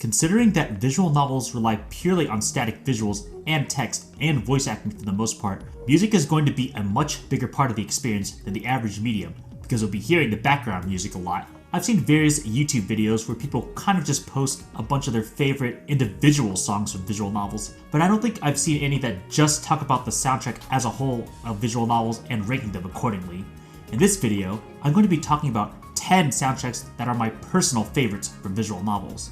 Considering that visual novels rely purely on static visuals and text and voice acting for the most part, music is going to be a much bigger part of the experience than the average medium, because we'll be hearing the background music a lot. I've seen various YouTube videos where people kind of just post a bunch of their favorite individual songs from visual novels, but I don't think I've seen any that just talk about the soundtrack as a whole of visual novels and ranking them accordingly. In this video, I'm going to be talking about 10 soundtracks that are my personal favorites from visual novels.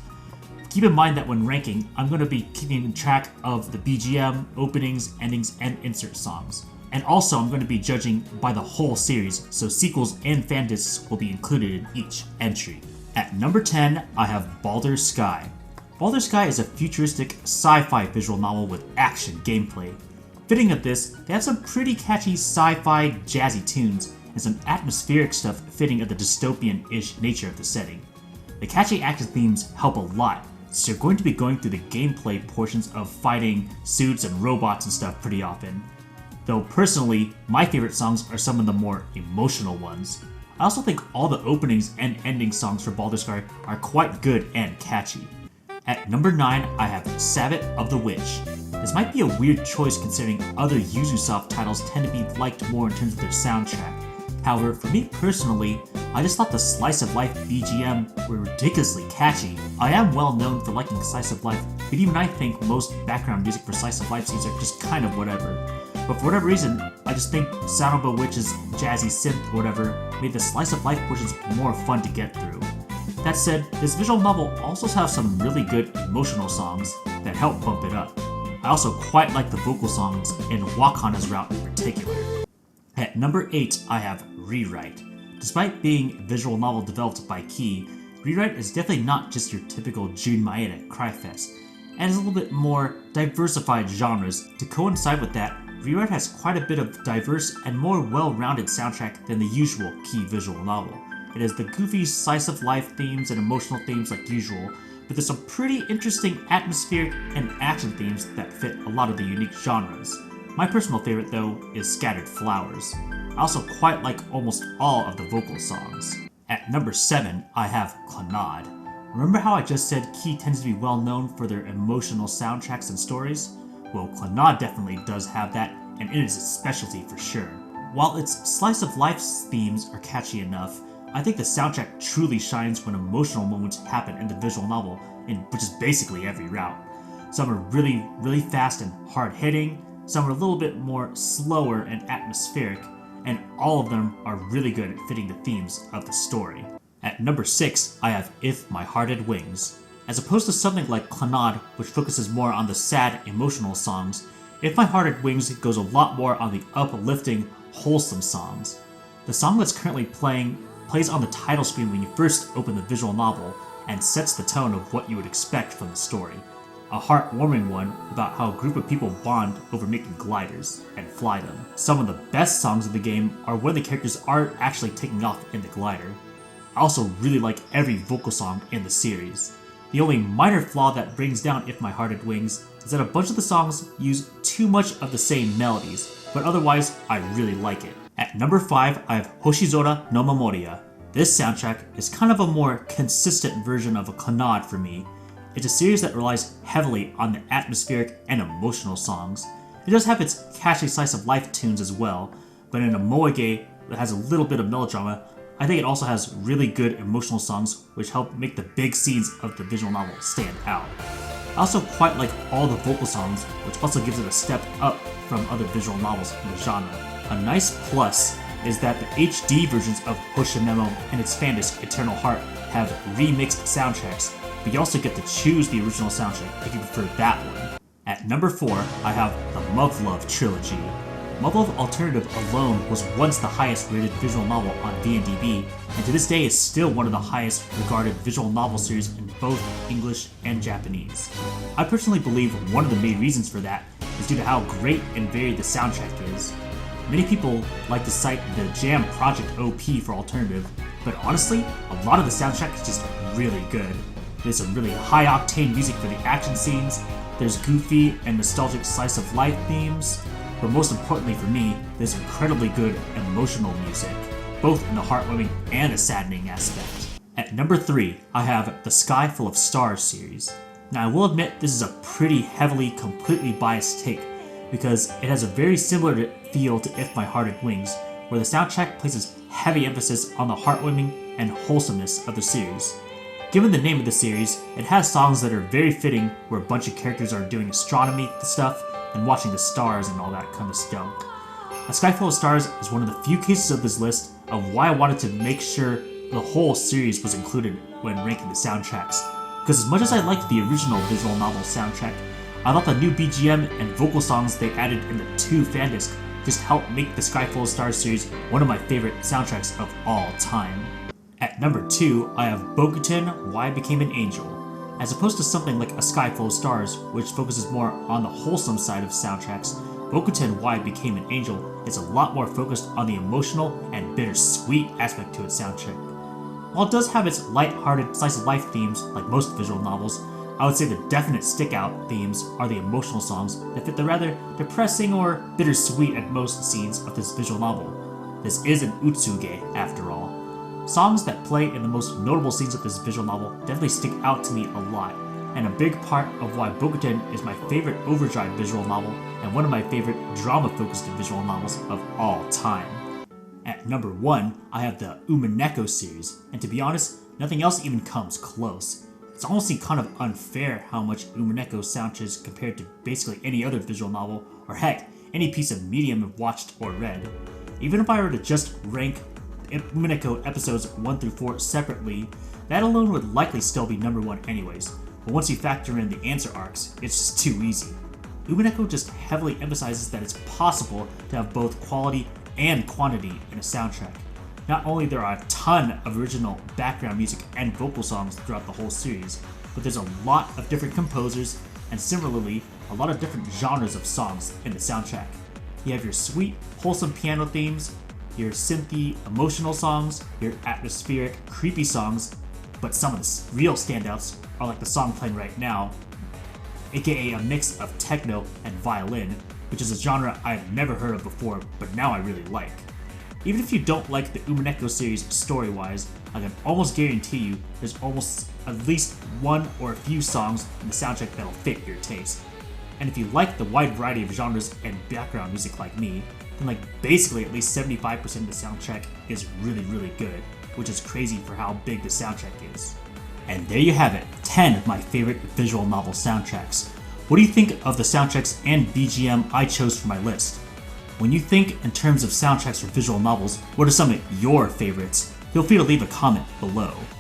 Keep in mind that when ranking, I'm going to be keeping track of the BGM, openings, endings, and insert songs. And also, I'm going to be judging by the whole series, so sequels and fan discs will be included in each entry. At number 10, I have Baldr Sky. Baldr Sky is a futuristic sci-fi visual novel with action gameplay. Fitting of this, they have some pretty catchy sci-fi jazzy tunes and some atmospheric stuff fitting of the dystopian-ish nature of the setting. The catchy action themes help a lot, so you're going to be going through the gameplay portions of fighting suits and robots and stuff pretty often. Though personally, my favorite songs are some of the more emotional ones. I also think all the openings and ending songs for Baldr Sky are quite good and catchy. At number 9, I have Sabbat of the Witch. This might be a weird choice considering other Ubisoft titles tend to be liked more in terms of their soundtrack. However, for me personally, I just thought the slice of life BGM were ridiculously catchy. I am well known for liking slice of life, but even I think most background music for slice of life scenes are just kind of whatever. But for whatever reason, I just think Sound of a Witch's jazzy synth or whatever made the slice of life portions more fun to get through. That said, this visual novel also has some really good emotional songs that help bump it up. I also quite like the vocal songs in Wakana's route in particular. At number 8, I have Rewrite. Despite being a visual novel developed by Key, Rewrite is definitely not just your typical Jun Maeda Cryfest, and is a little bit more diversified genres. To coincide with that, Rewrite has quite a bit of diverse and more well-rounded soundtrack than the usual Key visual novel. It has the goofy slice of life themes and emotional themes like usual, but there's some pretty interesting atmospheric and action themes that fit a lot of the unique genres. My personal favorite though is Scattered Flowers. I also quite like almost all of the vocal songs. At number 7, I have Clannad. Remember how I just said Key tends to be well known for their emotional soundtracks and stories? Well, Clannad definitely does have that, and it is its specialty for sure. While its slice of life themes are catchy enough, I think the soundtrack truly shines when emotional moments happen in the visual novel, which is basically every route. Some are really fast and hard-hitting, some are a little bit more slower and atmospheric, and all of them are really good at fitting the themes of the story. At number 6, I have If My Heart Had Wings. As opposed to something like Clannad, which focuses more on the sad, emotional songs, If My Heart Had Wings goes a lot more on the uplifting, wholesome songs. The song that's currently playing plays on the title screen when you first open the visual novel and sets the tone of what you would expect from the story. A heartwarming one about how a group of people bond over making gliders and fly them. Some of the best songs of the game are when the characters are actually taking off in the glider. I also really like every vocal song in the series. The only minor flaw that brings down If My Heart Had Wings is that a bunch of the songs use too much of the same melodies, but otherwise I really like it. At number 5, I have Hoshizora no Memoria. This soundtrack is kind of a more consistent version of a Clannad for me. It's a series that relies heavily on the atmospheric and emotional songs. It does have its catchy slice of life tunes as well, but in a moege that has a little bit of melodrama, I think it also has really good emotional songs which help make the big scenes of the visual novel stand out. I also quite like all the vocal songs, which also gives it a step up from other visual novels in the genre. A nice plus is that the HD versions of Hoshimemo and its fan disc Eternal Heart have remixed soundtracks, but you also get to choose the original soundtrack if you prefer that one. At number 4, I have the Muv-Luv Trilogy. Muv-Luv Alternative alone was once the highest rated visual novel on VNDB, and to this day is still one of the highest regarded visual novel series in both English and Japanese. I personally believe one of the main reasons for that is due to how great and varied the soundtrack is. Many people like to cite the Jam Project OP for Alternative, but honestly, a lot of the soundtrack is just really good. There's some really high-octane music for the action scenes, there's goofy and nostalgic slice-of-life themes, but most importantly for me, there's incredibly good emotional music, both in the heartwarming and the saddening aspect. At number 3, I have the Sky Full of Stars series. Now I will admit this is a pretty heavily, completely biased take, because it has a very similar feel to If My Heart Had Wings, where the soundtrack places heavy emphasis on the heartwarming and wholesomeness of the series. Given the name of the series, it has songs that are very fitting where a bunch of characters are doing astronomy stuff and watching the stars and all that kind of stuff. A Sky Full of Stars is one of the few cases of this list of why I wanted to make sure the whole series was included when ranking the soundtracks. Because as much as I liked the original visual novel soundtrack, I thought the new BGM and vocal songs they added in the 2 fan disc just helped make the Sky Full of Stars series one of my favorite soundtracks of all time. At number 2, I have Bokuten, Why I Became an Angel. As opposed to something like A Sky Full of Stars, which focuses more on the wholesome side of soundtracks, Bokuten, Why I Became an Angel is a lot more focused on the emotional and bittersweet aspect to its soundtrack. While it does have its light-hearted slice-of-life themes, like most visual novels, I would say the definite stick-out themes are the emotional songs that fit the rather depressing or bittersweet at most scenes of this visual novel. This is an utsuge, after all. Songs that play in the most notable scenes of this visual novel definitely stick out to me a lot, and a big part of why Bokuten is my favorite overdrive visual novel and one of my favorite drama-focused visual novels of all time. At number 1, I have the Umineko series, and to be honest, nothing else even comes close. It's honestly kind of unfair how much Umineko soundtracks compared to basically any other visual novel, or heck, any piece of medium I've watched or read. Even if I were to just rank Umineko episodes 1 through 4 separately, that alone would likely still be number 1 anyways, but once you factor in the answer arcs, it's just too easy. Umineko just heavily emphasizes that it's possible to have both quality and quantity in a soundtrack. Not only there are a ton of original background music and vocal songs throughout the whole series, but there's a lot of different composers, and similarly, a lot of different genres of songs in the soundtrack. You have your sweet, wholesome piano themes, your synthy, emotional songs, your atmospheric, creepy songs, but some of the real standouts are like the song playing right now, aka a mix of techno and violin, which is a genre I've never heard of before, but now I really like. Even if you don't like the Umineko series story-wise, I can almost guarantee you there's almost at least one or a few songs in the soundtrack that'll fit your taste. And if you like the wide variety of genres and background music like me, then like basically at least 75% of the soundtrack is really good, which is crazy for how big the soundtrack is. And there you have it, 10 of my favorite visual novel soundtracks. What do you think of the soundtracks and BGM I chose for my list? When you think in terms of soundtracks for visual novels, what are some of your favorites? Feel free to leave a comment below.